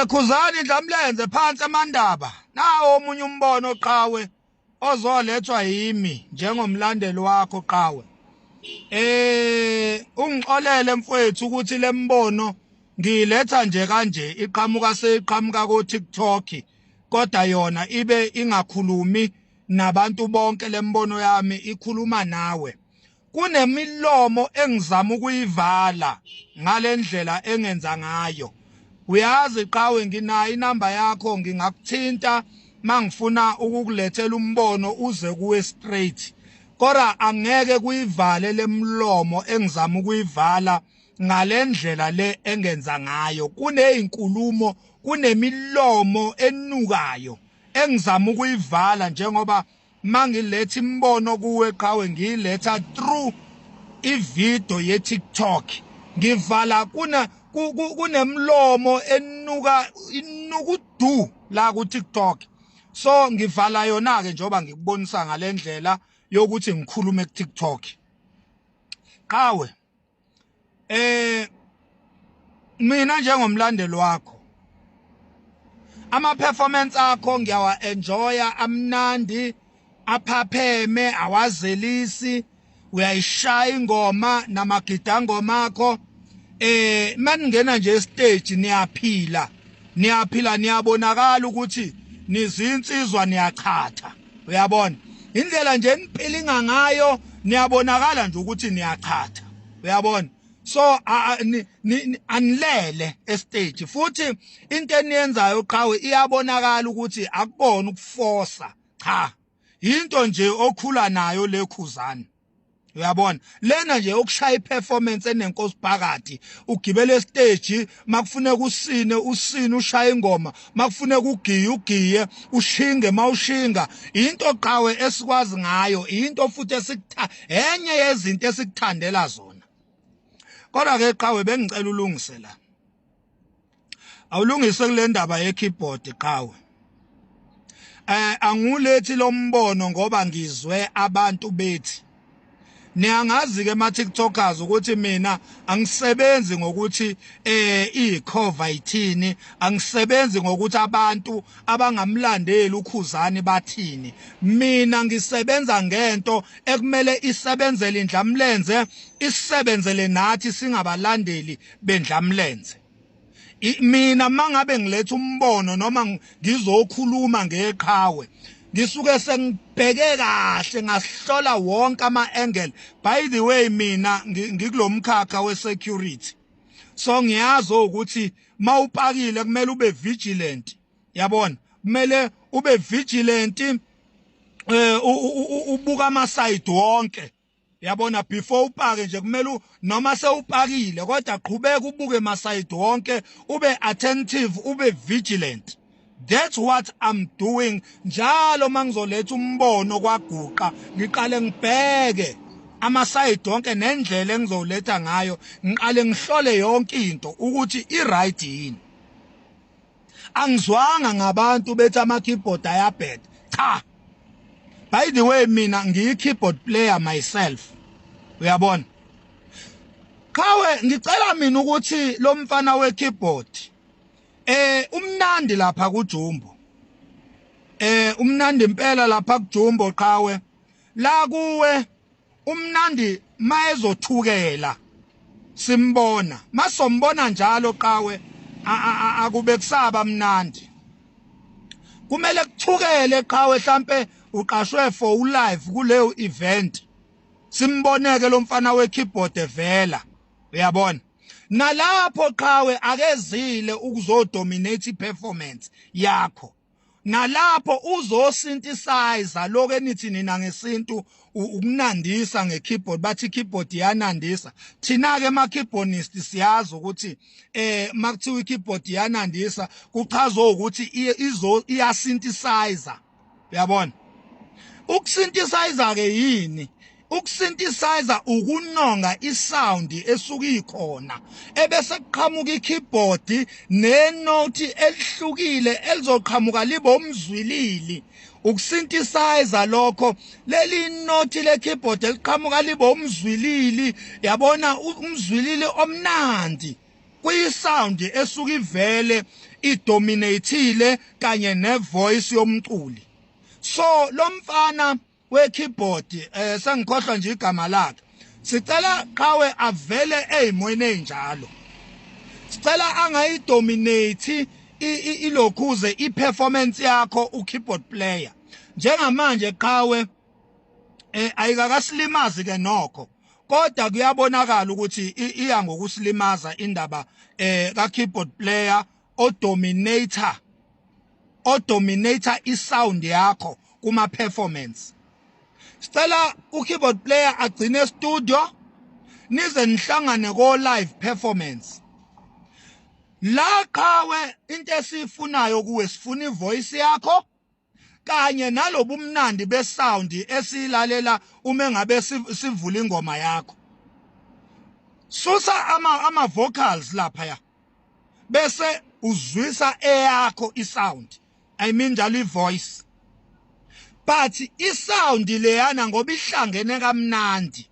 Khuzani Dlamlenze phansi amandaba nawo omunye umbono Qhawe ozolethwa yimi njengomlandeli wakho Qhawe. Ungixolele mfowethu ukuthi lembono ngiletha nje kanje iqhamuka ko TikTok kodwa yona ibe ingakhulumi nabantu bonke lembono yami ikhuluma nawe. Kunemilomo engizama ukuyivala ngalendlela engenza ngayo. Uyazi Qhawe nginayo inamba yakho ngingakuthinta mangifuna ukukulethela umbono uze kuwe straight. Kodwa angeke kuyivale lemlomo engizama ukuyivala ngalendlela le engenza ngayo. Kunezinkulumo, kunemilomo enukayo engizama ukuyivala njengoba mangiletha imbono kuwe Qhawe ngiletha through ivideo ye TikTok. Ngivala kunemlomo inuka udu la ku TikTok. So ngivala yona ke njoba ngikubonisa ngalendlela yokuthi ngikhulume ku TikTok. Qhawe mina njengomlandeli wakho ama performance akho ngiyawa enjoya amnandi aphapheme awazelisi uyayishaya ingoma namagida ngoma akho. Maningena nje stage niyaphila niyabonakala ukuthi nizinsizwa niyachatha uyabona indlela nje niphilinga ngayo niyabonakala nje ukuthi niyachatha uyabona. So anilele estage futhi into eniyenzayo Qhawe iyabonakala ukuthi akubona ukuforsa cha into nje okhula nayo le Khuzani uyabona lena nje ukushaya iperformance enenkosi phakathi ugibele stage makufuneka usine ushaya ingoma makufuneka ugiye ushinge mawushinga into Qhawe esikwazi ngayo into futhi enye yezinto esikuthandela zona. Kodwa ke Qhawe bengicela ulungise la awulungise kule ndaba ye keyboard Qhawe. Angulethi lo mbono ngoba ngizwe abantu bethi niyangazi ke ma TikTokers ukuthi mina angisebenzi ngokuthi ikhova yithini angisebenzi ngokuthi abantu abangamlandeli uKhuzani bathini. Mina ngisebenza ngento ekumele isebenzele indlamlenze isebenzele nathi singabalandeli bendlamlenze. Mina mangabe ngiletha umbono noma ngizokhuluma ngeqhawe ngisuke sengibheke kahle ngahlola wonke ama-angle. By the way mina ngikulomkhakha we-security so ngiyazi ukuthi mawupakile kumele ube vigilant yabona kumele ube vigilant ubuka ama-side wonke yabona before upake nje kumele noma sewupakile kodwa qhubeka ubuke ama-side wonke ube attentive ube vigilant. That's what I'm doing. Njalo mangizoletha umbono kwaguqa ngiqale ngibheke ama-side wonke nendlela engizoletha ngayo ngiqale ngihlole yonke into ukuthi i-right yini. Angizwanga ngabantu bethi ama-keyboard ayabheda cha. By the way mina ngiyi-keyboard player myself uyabona. Qhawe ngicela mina ukuthi lo mfana we-keyboard umnandi lapha kuJumbo. Umnandi impela lapha kuJumbo Qhawe. La kuwe umnandi mayezothukela simbona. Masombona njalo Qhawe akube kusaba mnandi. Kumele kuthukele Qhawe mhlambe uqashwe for ulive kuleyo event. Simboneke lo mfana we-keyboard evela. Uyabona? Nalapho Qhawe akezile ukuzodominate iperformance yakho. Nalapho uzosynthesize lokho enithi nina ngesintu ukunandisa ngekeyboard bathi keyboard iyanandisa. Thina ke ama-keyboardist siyazi ukuthi makuthiwa ikeyboard iyanandisa kuchazwe ukuthi iyasynthesize. Uyabona? Ukusynthesize ke yini? ukusynthesizer ukunonga isound esuka ikhona ebese kuqhamuka ikeyboard nenote elihlukile elizoqhamuka libe umzwilili ukusynthesizer lokho leli note le keyboard eliqhamuka libe umzwilili yabona umzwilili omnandi kuyisound esuka ivele idominateile kanye nevoice yomculi so lo mfana we-keyboard sengikhohlwa nje igama lakhe sicela qawe avele ezimweni ezinjalo sicela angayidominate ilokhuze iperformance yakho ukeyboard player njengamanje qawe ayikakasilimazi ke nokho kodwa kuyabonakala ukuthi iya ngokusilimaza indaba ka keyboard player odominator isound yakho kuma performance sicela ukeyboard player agcine studio nize nihlangane ko live performance la qawe into esifunayo kuwe sifuna ivoice yakho kanye nalobu mnandi besound esilalela uma ngabe sivula ingoma yakho susa ama vocals lapha ya bese uzwisa eyakho isound I mean njalo ivoice but isound leyana ngoba ihlangene kamnandi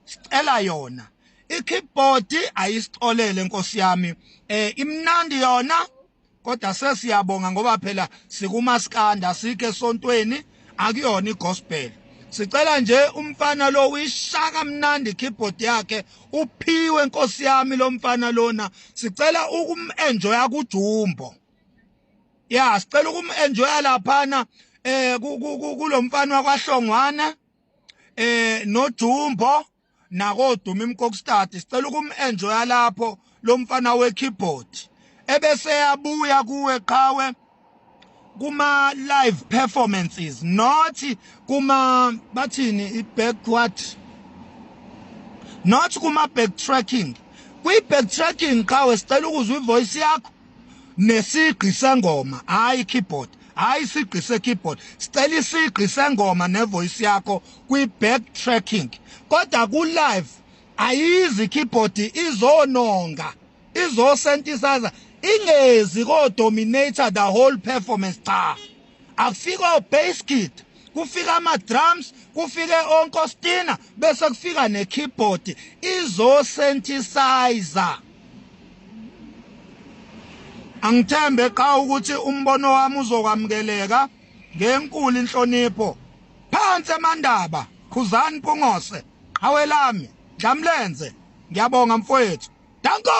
sicela yona ikeyboard ayisixolele Nkosi yami imnandi yona kodwa sesiyabonga ngoba phela sikumaskanda sike esontweni akuyona igospel sicela nje umfana lo uyishaka mnandi keyboard yakhe uphiwe Nkosi yami lo mfana lona sicela ukumenjoya kujumbo ya sicela ukumenjoya laphana kulomfana wakwaHlongwana noJumbo nakoduma imkokstad sicela ukumenjoya lapho lo mfana wekeyboard ebese yabuya kuwe qawe kuma live performances not kuma bathini backward not kuma backtracking kwi backtracking qawe sicela ukuzwa ivoice yakho nesigqi sengoma hayi keyboard hayi isigqi sekeyboard sicela isigqi sengoma nevoice yakho kwi backtracking kodwa ku live ayizi keyboard izononga izosynthesizer ingezi ko dominator the whole performance cha akufika bass kit kufika ama drums kufike onkostina bese kufika ne keyboard izosynthesizer angithembe qa ukuthi umbono wami uzokwamukeleka ngenkulu inhlonipho phansi emandaba Khuzani Pungose awelami Dlamlenze ngiyabonga mfowethu danko